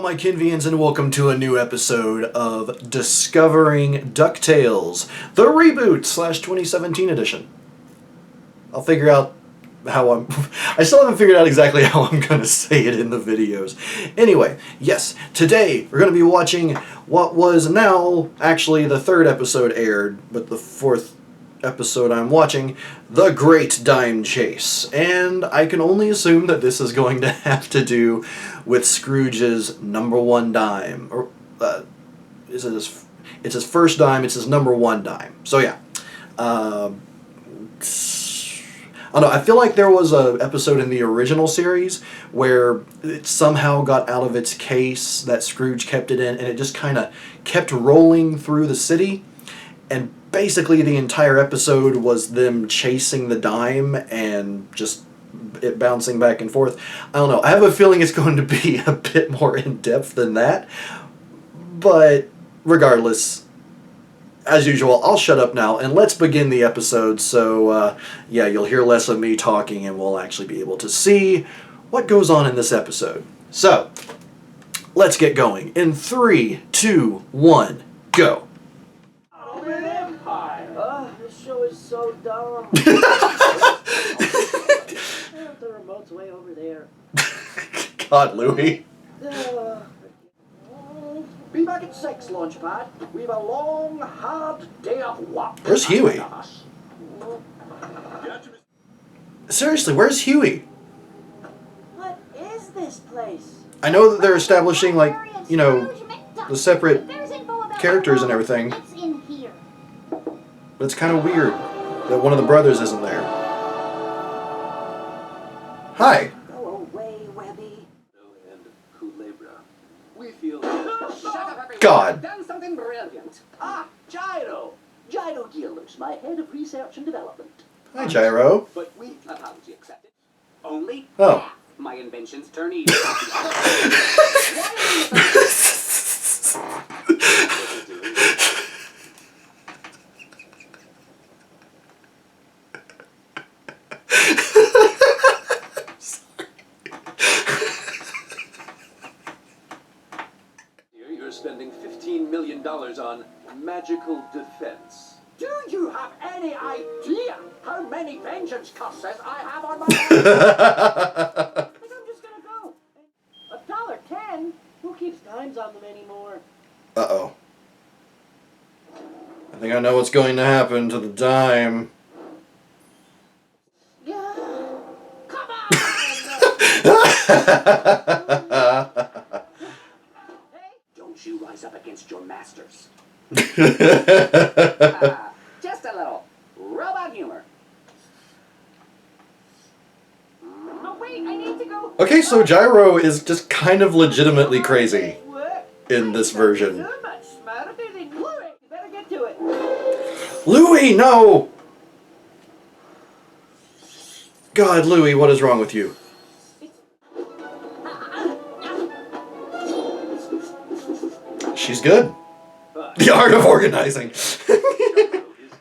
my Kinvians, and welcome to a new episode of Discovering DuckTales, the reboot / 2017 edition. I'll figure out how I still haven't figured out exactly how I'm going to say it in the videos. Anyway, yes, today we're going to be watching what was now actually the third episode aired, but the fourth episode I'm watching, The Great Dime Chase. And I can only assume that this is going to have to do with Scrooge's #1 dime. Or, it's his first dime, it's his #1 dime. So yeah. I don't know, I feel like there was an episode in the original series where it somehow got out of its case that Scrooge kept it in, and it just kind of kept rolling through the city. And basically the entire episode was them chasing the dime and just it bouncing back and forth. I don't know. I have a feeling it's going to be a bit more in-depth than that. But regardless, as usual, I'll shut up now and let's begin the episode. So, yeah, you'll hear less of me talking and we'll actually be able to see what goes on in this episode. So, let's get going. In 3, 2, 1, go. This show is so dumb. The remote's way over there. God, Louie. Be back at 6, Launchpad. We've a long, hard day of work. Where's Huey? Seriously, where's Huey? What is this place? I know that they're establishing, like, you know, the separate characters and everything. It's in here. But it's kind of weird that one of the brothers isn't there. Hi. Go away, Webby. We feel. Shut up, everyone. God. I've done something brilliant. Gyro. Gyro Gearloose, my head of research and development. Hi, Gyro. But we apology accepted. Only Oh. half my inventions turn evil. You're spending $15 million on magical defense. Do you have any idea how many vengeance curses I have on my head? I think I'm just gonna go. $1.10? Who keeps dimes on them anymore? Uh-oh. I think I know what's going to happen to the dime. Yeah. Come on! Hey, Don't you rise up against your masters. just a little robot humor. Oh wait, I need to go. Okay, so Gyro is just kind of legitimately crazy What? in this version. So much smarter than Louie. You better get to it. Louie, no! God, Louie, what is wrong with you? She's good. The art of organizing. Is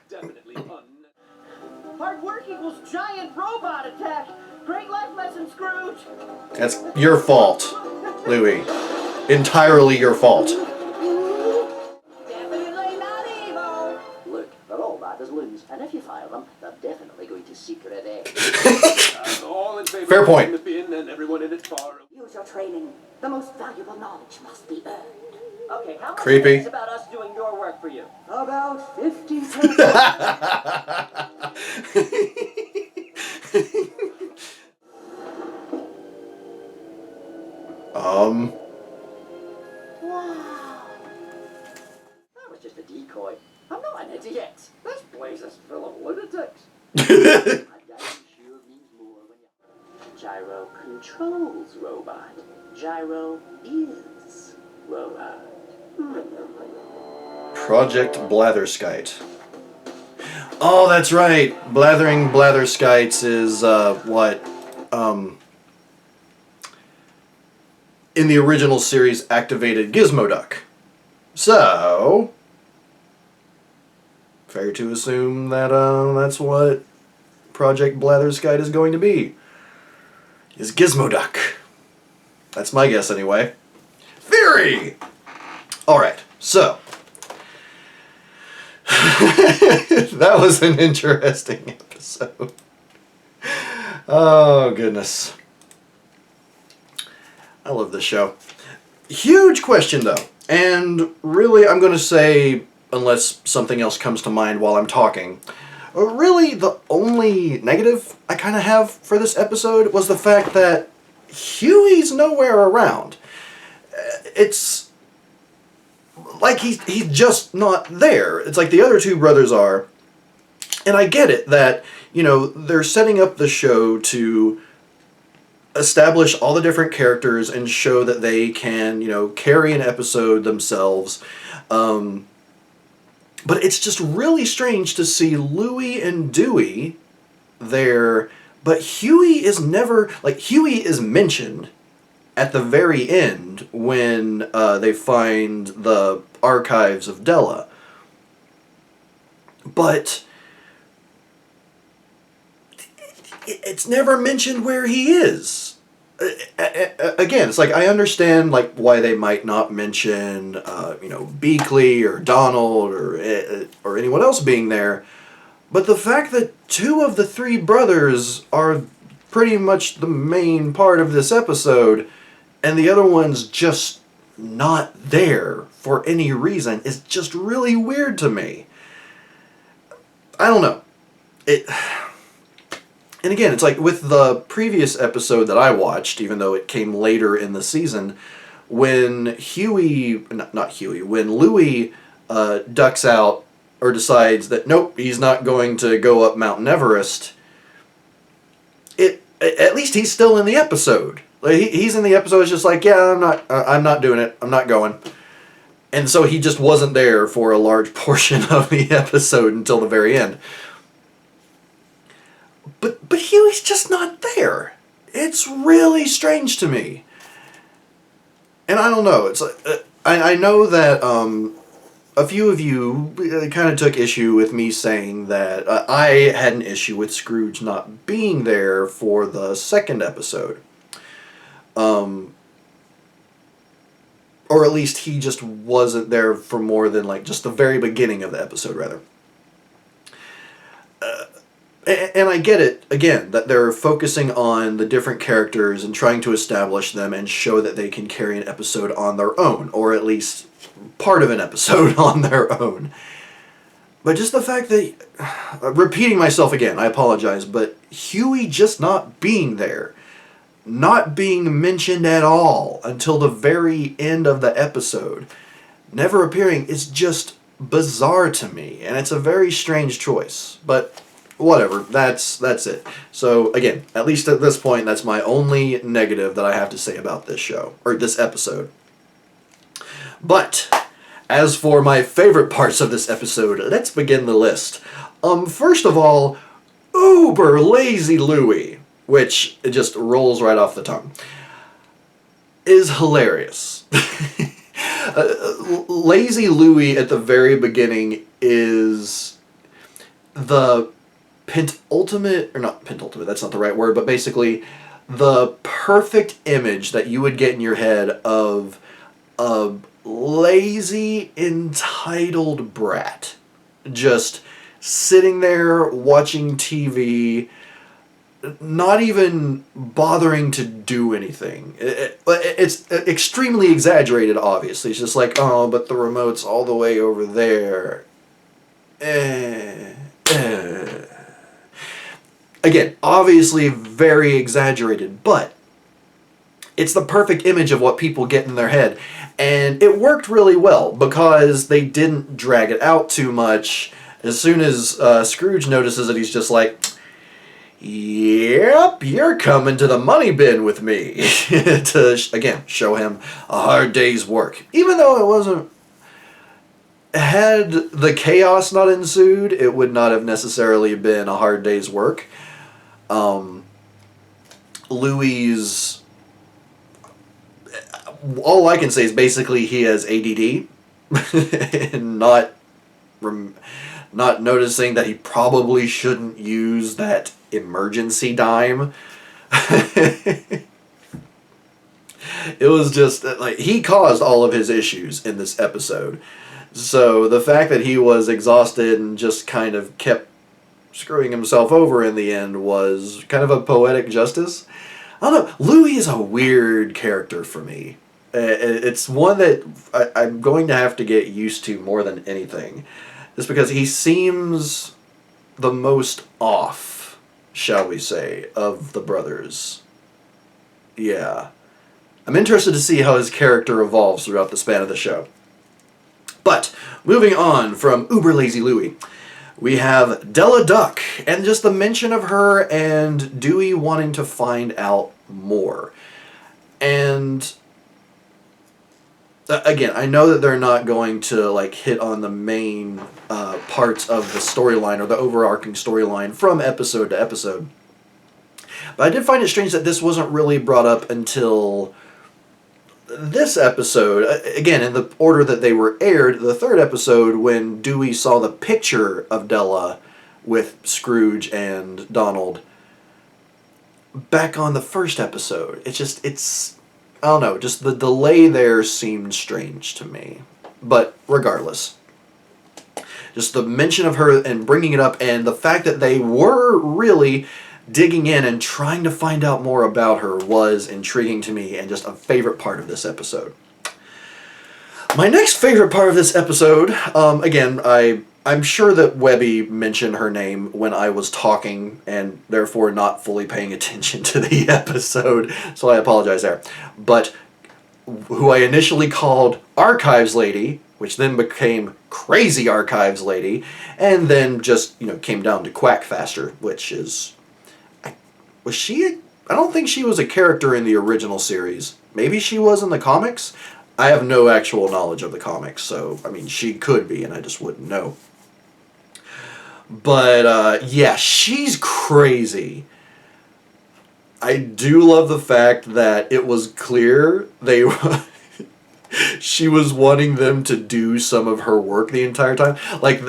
definitely Hard work equals giant robot attack. Great life lesson, Scrooge. That's your fault, Louie. Entirely your fault. Definitely not evil. Look, they're all bad as loons, and if you fire them, they're definitely going to seek revenge. all in favor Fair of point. the bin and everyone in it far. Use your training. The most valuable knowledge must be earned. Okay, how much Creepy. is about us doing your work for you? About 50 Wow. That was just a decoy. I'm not an idiot. This place is full of lunatics. A dime sure means more when you... Gyro controls robot. Gyro is robot. Project Blatherskite. Oh, that's right. Blathering Blatherskites is what in the original series activated Gizmo Duck. So, fair to assume that that's what Project Blatherskite is going to be. Is Gizmo Duck. That's my guess anyway. theory! Alright, so. That was an interesting episode. Oh, goodness. I love this show. Huge question, though. And really, I'm going to say, unless something else comes to mind while I'm talking, really the only negative I kind of have for this episode was the fact that Huey's nowhere around. It's like he's just not there. It's like the other two brothers are. And I get it that, you know, they're setting up the show to establish all the different characters and show that they can, you know, carry an episode themselves. But it's just really strange to see Louie and Dewey there, but Huey is never, like, Huey is mentioned at the very end when they find the archives of Della. But it's never mentioned where he is. Again, it's like, I understand like why they might not mention, you know, Beakley or Donald or anyone else being there, but the fact that two of the three brothers are pretty much the main part of this episode, and the other one's just not there for any reason is just really weird to me. I don't know. And again, it's like with the previous episode that I watched, even though it came later in the season, when when Louie ducks out or decides that, nope, he's not going to go up Mount Everest, at least he's still in the episode. Like, he's in the episode, it's just like, yeah, I'm not doing it, I'm not going. And so he just wasn't there for a large portion of the episode until the very end. But Huey's just not there. It's really strange to me. And I don't know. It's like, I know that a few of you kind of took issue with me saying that I had an issue with Scrooge not being there for the second episode. Or at least he just wasn't there for more than like just the very beginning of the episode, rather. And I get it, again, that they're focusing on the different characters and trying to establish them and show that they can carry an episode on their own, or at least part of an episode on their own. But just the fact that, repeating myself again, I apologize, but Huey just not being there, not being mentioned at all until the very end of the episode, never appearing, is just bizarre to me, and it's a very strange choice. But whatever, that's it. So again, at least at this point, that's my only negative that I have to say about this show, or this episode. But as for my favorite parts of this episode, let's begin the list. First of all, uber lazy Louie, which it just rolls right off the tongue, is hilarious. Lazy Louie at the very beginning is the penultimate, or not penultimate, that's not the right word, but basically the perfect image that you would get in your head of a lazy, entitled brat. Just sitting there watching TV, not even bothering to do anything. It's extremely exaggerated, obviously. It's just like, oh, but the remote's all the way over there. Again, obviously very exaggerated, but it's the perfect image of what people get in their head. And it worked really well because they didn't drag it out too much. As soon as Scrooge notices it, he's just like, yep, you're coming to the money bin with me. To, again, show him a hard day's work. Even though it wasn't... Had the chaos not ensued, it would not have necessarily been a hard day's work. Louie's... All I can say is basically he has ADD. And not noticing that he probably shouldn't use that emergency dime. It was just, like, he caused all of his issues in this episode. So the fact that he was exhausted and just kind of kept screwing himself over in the end was kind of a poetic justice. I don't know. Louie is a weird character for me. It's one that I'm going to have to get used to more than anything. Just because he seems the most off, shall we say, of the brothers. Yeah. I'm interested to see how his character evolves throughout the span of the show. But, moving on from Uber Lazy Louie, we have Della Duck, and just the mention of her and Dewey wanting to find out more. And again, I know that they're not going to like hit on the main parts of the storyline or the overarching storyline from episode to episode. But I did find it strange that this wasn't really brought up until this episode, again, in the order that they were aired, the third episode when Dewey saw the picture of Della with Scrooge and Donald back on the first episode. It's, I don't know, just the delay there seemed strange to me. But regardless, just the mention of her and bringing it up and the fact that they were really digging in and trying to find out more about her was intriguing to me and just a favorite part of this episode. My next favorite part of this episode, again, I'm sure that Webby mentioned her name when I was talking and therefore not fully paying attention to the episode, so I apologize there. But who I initially called Archives Lady, which then became Crazy Archives Lady, and then just, came down to Quack Faster, which is... Was she... I don't think she was a character in the original series. Maybe she was in the comics? I have no actual knowledge of the comics, so, she could be, and I just wouldn't know. But, yeah, she's crazy. I do love the fact that it was clear she was wanting them to do some of her work the entire time. Like,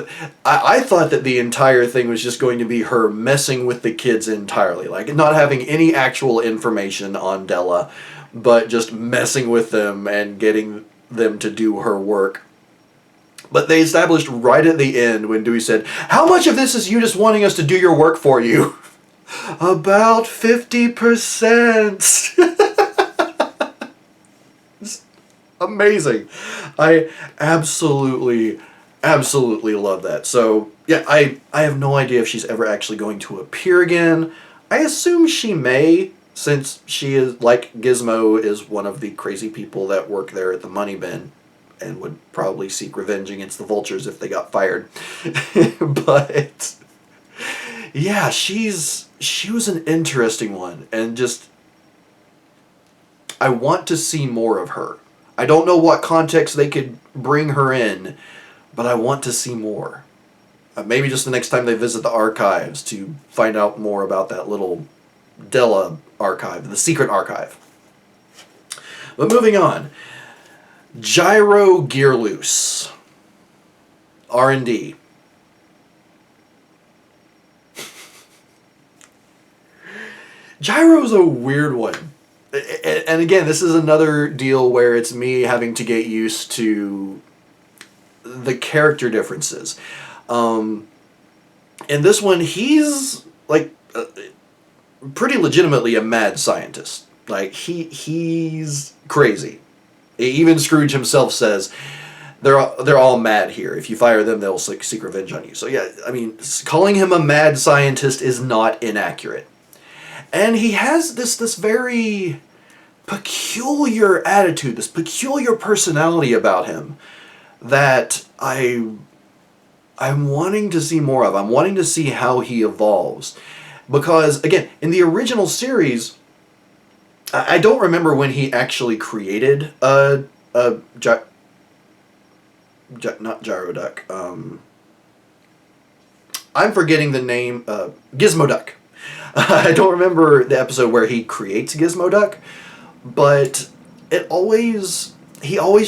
I thought that the entire thing was just going to be her messing with the kids entirely. Like, not having any actual information on Della, but just messing with them and getting them to do her work. But they established right at the end when Dewey said, "How much of this is you just wanting us to do your work for you?" About 50%. Amazing. I absolutely love that. So, yeah, I have no idea if she's ever actually going to appear again. I assume she may, since she is, like Gizmo, is one of the crazy people that work there at the money bin and would probably seek revenge against the vultures if they got fired. But, yeah, she was an interesting one, and just, I want to see more of her. I don't know what context they could bring her in, but I want to see more. Maybe just the next time they visit the archives to find out more about that little Della archive, the secret archive. But moving on. Gyro Gearloose. R&D. Gyro's a weird one. And again, this is another deal where it's me having to get used to the character differences. In this one, he's like pretty legitimately a mad scientist. Like he's crazy. Even Scrooge himself says they're all mad here. If you fire them, they'll seek revenge on you. So yeah, calling him a mad scientist is not inaccurate. And he has this very peculiar attitude, this peculiar personality about him that I'm wanting to see more of. I'm wanting to see how he evolves. Because, again, in the original series, I don't remember when he actually created not Gyro Duck. I'm forgetting the name. Gizmo Duck. I don't remember the episode where he creates Gizmo Duck, but he always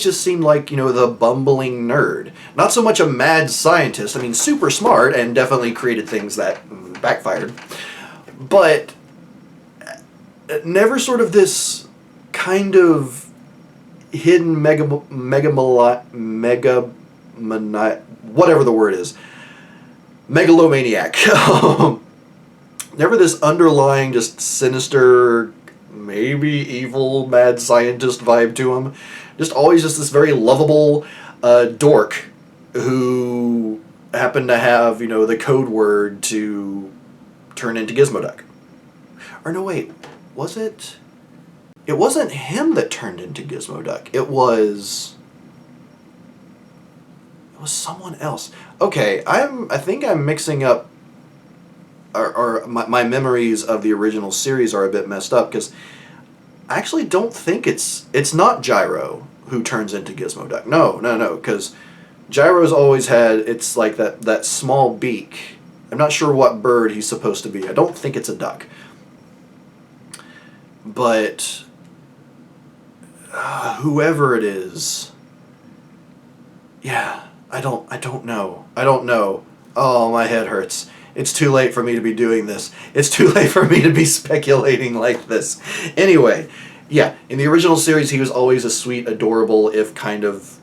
just seemed like, the bumbling nerd. Not so much a mad scientist. Super smart and definitely created things that backfired. But never sort of this kind of hidden whatever the word is, megalomaniac. Never this underlying, just sinister, maybe evil, mad scientist vibe to him. Just always just this very lovable dork who happened to have, you know, the code word to turn into Gizmo Duck. Or no, wait, was it? It wasn't him that turned into Gizmo Duck. It was someone else. Okay, I think I'm mixing up, or my memories of the original series are a bit messed up, because I actually don't think it's not Gyro who turns into Gizmo Duck. No, because Gyro's always had, it's like that small beak. I'm not sure what bird he's supposed to be. I don't think it's a duck. But whoever it is, yeah, I don't know. Oh, my head hurts. It's too late for me to be doing this. It's too late for me to be speculating like this. Anyway, yeah, in the original series, he was always a sweet, adorable, if kind of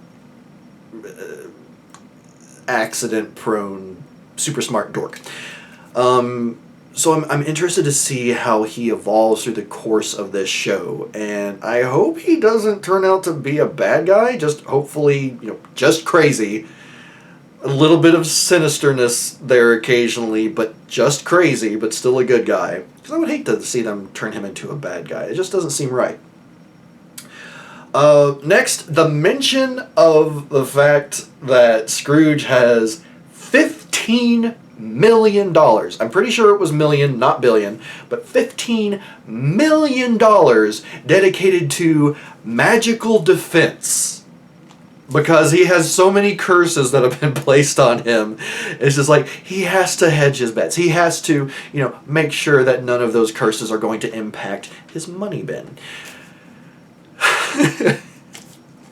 accident-prone, super smart dork. So I'm interested to see how he evolves through the course of this show, and I hope he doesn't turn out to be a bad guy, just hopefully, you know, just crazy. A little bit of sinisterness there occasionally, but just crazy, but still a good guy. Because I would hate to see them turn him into a bad guy. It just doesn't seem right. Next, the mention of the fact that Scrooge has $15 million. I'm pretty sure it was million, not billion, but $15 million dedicated to magical defense. Because he has so many curses that have been placed on him. It's just like, he has to hedge his bets. He has to, you know, make sure that none of those curses are going to impact his money bin.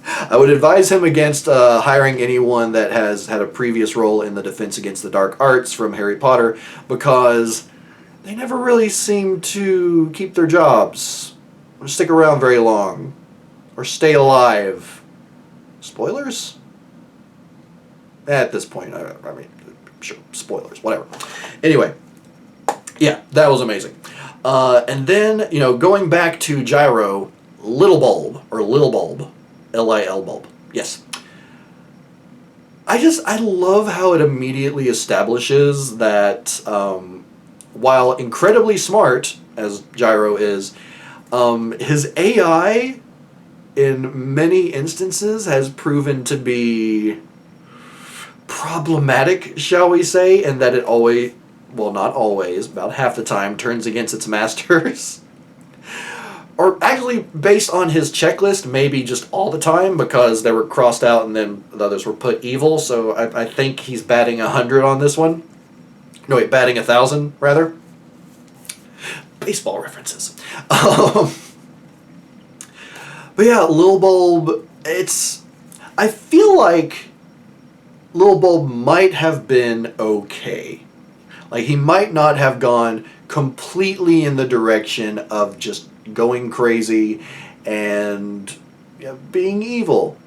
I would advise him against hiring anyone that has had a previous role in the Defense Against the Dark Arts from Harry Potter, because they never really seem to keep their jobs, or stick around very long, or stay alive. Spoilers? At this point, I mean, sure, spoilers, whatever. Anyway, yeah, that was amazing. And then, you know, going back to Gyro, Lil Bulb, L-I-L Bulb, yes. I love how it immediately establishes that, while incredibly smart, as Gyro is, his AI, in many instances, has proven to be problematic, shall we say, and that it always, well, not always, about half the time, turns against its masters. Or actually, based on his checklist, maybe just all the time, because they were crossed out and then the others were put evil, so I think he's batting 100 on this one. No, wait, batting 1,000, rather. Baseball references. But yeah, Lil Bulb, I feel like Lil Bulb might have been okay. Like, he might not have gone completely in the direction of just going crazy and, you know, being evil,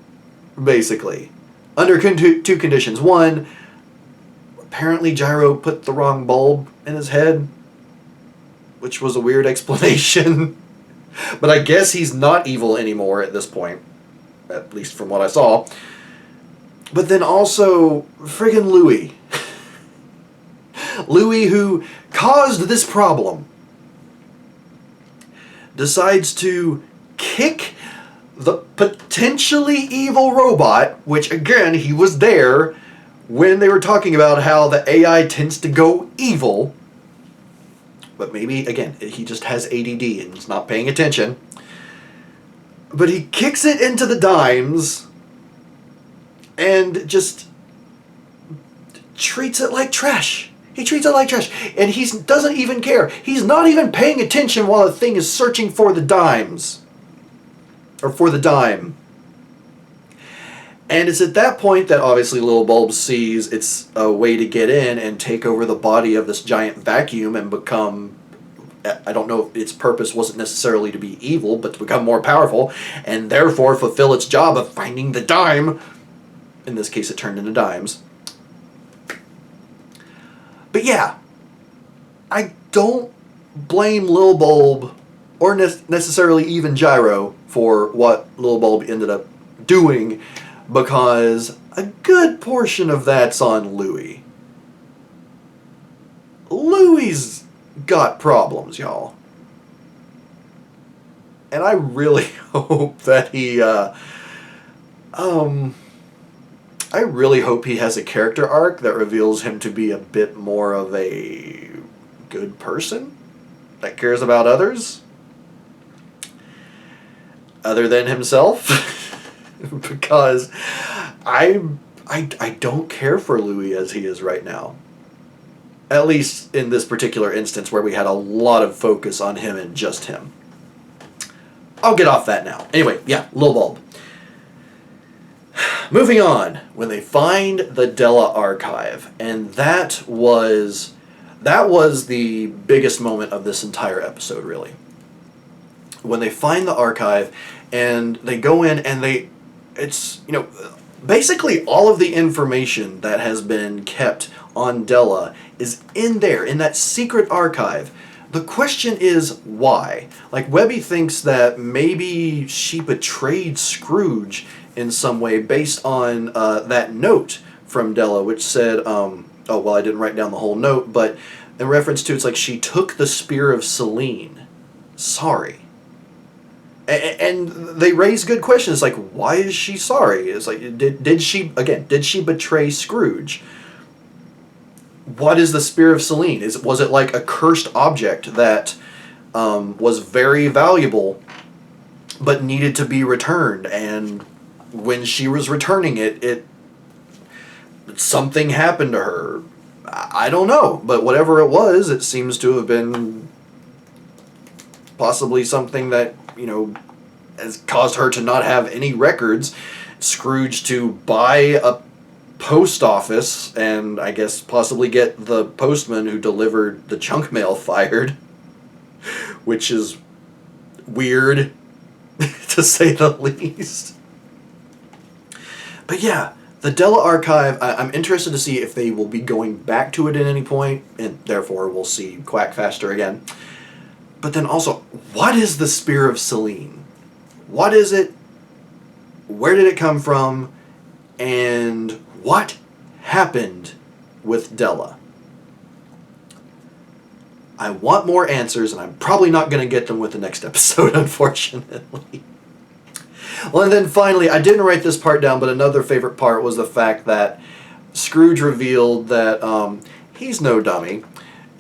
basically. Under two conditions. One, apparently Gyro put the wrong bulb in his head, which was a weird explanation. But I guess he's not evil anymore at this point, at least from what I saw. But then also, friggin' Louie. Louie, who caused this problem, decides to kick the potentially evil robot, which again, he was there when they were talking about how the AI tends to go evil. But maybe, again, he just has ADD and he's not paying attention. But he kicks it into the dimes and just treats it like trash. He treats it like trash. And he doesn't even care. He's not even paying attention while the thing is searching for the dimes. Or for the dime. And it's at that point that obviously Lil Bulb sees it's a way to get in and take over the body of this giant vacuum and become I don't know if its purpose wasn't necessarily to be evil, but to become more powerful, and therefore fulfill its job of finding the dime. In this case, it turned into dimes. But yeah, I don't blame Lil Bulb, or necessarily even Gyro, for what Lil Bulb ended up doing, because a good portion of that's on Louie. Louie's got problems, y'all. And I really hope that he, I really hope he has a character arc that reveals him to be a bit more of a good person that cares about others other than himself. Because I don't care for Louie as he is right now. At least in this particular instance where we had a lot of focus on him and just him. I'll get off that now. Anyway, yeah, Lil Bulb. Moving on, when they find the Della archive, and that was the biggest moment of this entire episode, really. When they find the archive, and they go in, and it's, you know, basically all of the information that has been kept on Della is in there, in that secret archive. The question is, why? Like, Webby thinks that maybe she betrayed Scrooge in some way based on that note from Della, which said, oh, well, I didn't write down the whole note, but in reference to, it's like, she took the spear of Selene. Sorry. And they raise good questions, like, why is she sorry? It's like, did she betray Scrooge? What is the spear of Selene? Was it like a cursed object that was very valuable but needed to be returned, and when she was returning it something happened to her? I don't know, but whatever it was, it seems to have been possibly something that, you know, has caused her to not have any records, Scrooge to buy a post office, and I guess possibly get the postman who delivered the junk mail fired, which is weird, to say the least. But yeah, the Della archive, I'm interested to see if they will be going back to it at any point, and therefore we'll see Quackfaster again. But then also, what is the Spear of Selene? What is it? Where did it come from? And what happened with Della? I want more answers, and I'm probably not going to get them with the next episode, unfortunately. Well, and then finally, I didn't write this part down, but another favorite part was the fact that Scrooge revealed that he's no dummy.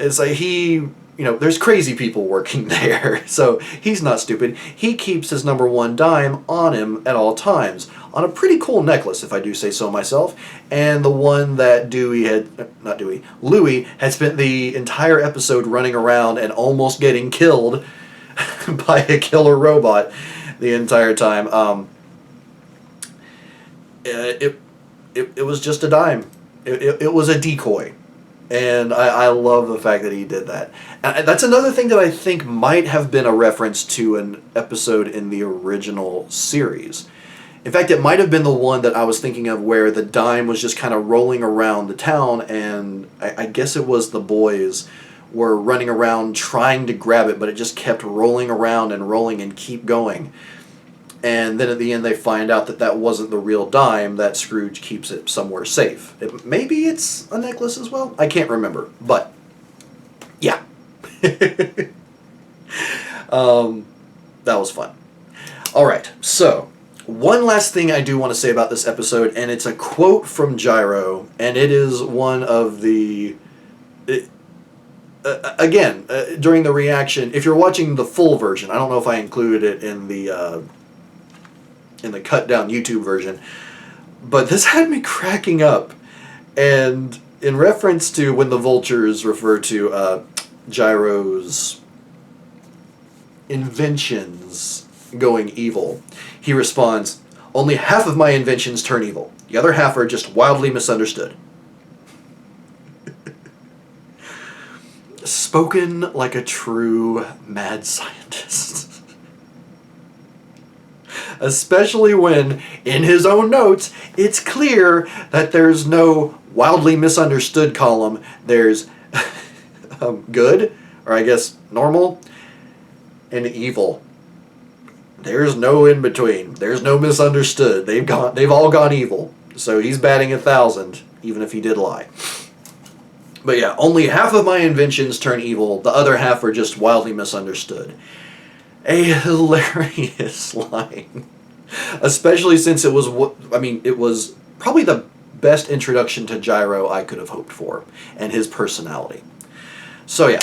It's like there's crazy people working there, so he's not stupid. He keeps his #1 dime on him at all times, on a pretty cool necklace, if I do say so myself, and the one that Louie had spent the entire episode running around and almost getting killed by a killer robot the entire time. It was just a dime. It was a decoy. And I love the fact that he did that. And that's another thing that I think might have been a reference to an episode in the original series. In fact, it might have been the one that I was thinking of where the dime was just kind of rolling around the town, and I guess it was the boys were running around trying to grab it, but it just kept rolling around and keep going. And then at the end they find out that that wasn't the real dime, that Scrooge keeps it somewhere safe. Maybe it's a necklace as well? I can't remember. But, yeah. That was fun. Alright, so, one last thing I do want to say about this episode, and it's a quote from Gyro, and it is one of the... again, during the reaction, if you're watching the full version, I don't know if I included it in the cut down YouTube version, but this had me cracking up. And in reference to when the vultures refer to Gyro's inventions going evil, he responds, "Only half of my inventions turn evil. The other half are just wildly misunderstood." spoken like a true mad scientist. Especially when, in his own notes, it's clear that there's no wildly misunderstood column. There's good, or I guess normal, and evil. There's no in between. There's no misunderstood. They've all gone evil. So he's batting 1,000, even if he did lie. But yeah, only half of my inventions turn evil. The other half are just wildly misunderstood. A hilarious line. Especially since it was, it was probably the best introduction to Gyro I could have hoped for, and his personality. So yeah,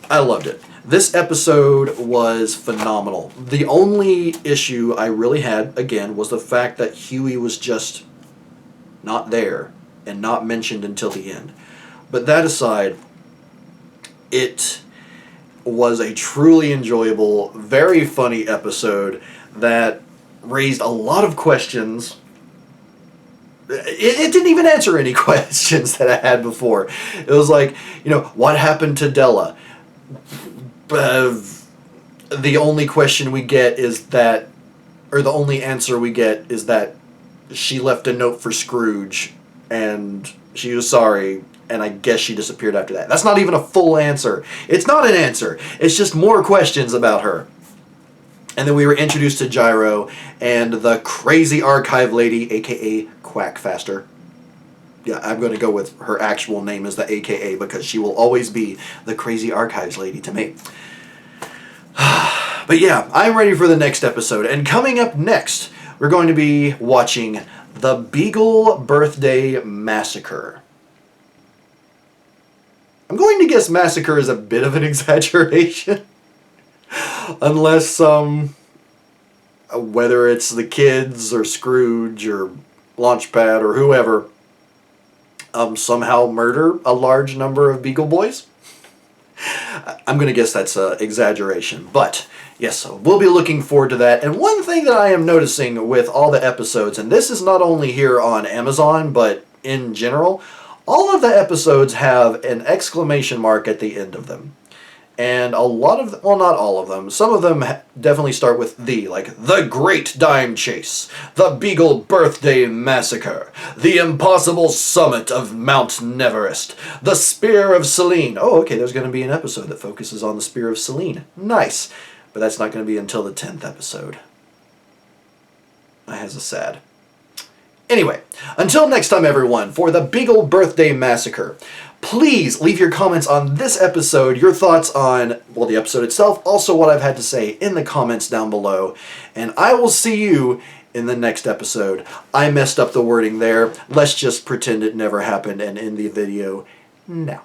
I loved it. This episode was phenomenal. The only issue I really had, again, was the fact that Huey was just not there and not mentioned until the end. But that aside, it was a truly enjoyable, very funny episode that raised a lot of questions. It didn't even answer any questions that I had before. It was like, what happened to Della? The only question we get is that, or the only answer we get is that she left a note for Scrooge and she was sorry, and I guess she disappeared after that. That's not even a full answer. It's not an answer. It's just more questions about her. And then we were introduced to Gyro and the crazy archive lady, aka Quackfaster. Yeah, I'm going to go with her actual name as the AKA because she will always be the crazy archives lady to me. But yeah, I'm ready for the next episode. And coming up next, we're going to be watching The Beagle Birthday Massacre. I'm going to guess massacre is a bit of an exaggeration. Unless, whether it's the kids or Scrooge or Launchpad or whoever, somehow murder a large number of Beagle Boys. I'm going to guess that's an exaggeration. But, yes, we'll be looking forward to that. And one thing that I am noticing with all the episodes, and this is not only here on Amazon, but in general, all of the episodes have an exclamation mark at the end of them. And a lot of, well, not all of them, some of them definitely start with the, like, The Great Dime Chase, The Beagle Birthday Massacre, The Impossible Summit of Mount Neverest, The Spear of Selene. Oh, okay, there's going to be an episode that focuses on the Spear of Selene. Nice. But that's not going to be until the 10th episode. That is sad. Anyway, until next time, everyone, for The Beagle Birthday Massacre, please leave your comments on this episode, your thoughts on, well, the episode itself, also what I've had to say in the comments down below, and I will see you in the next episode. I messed up the wording there. Let's just pretend it never happened and end the video now.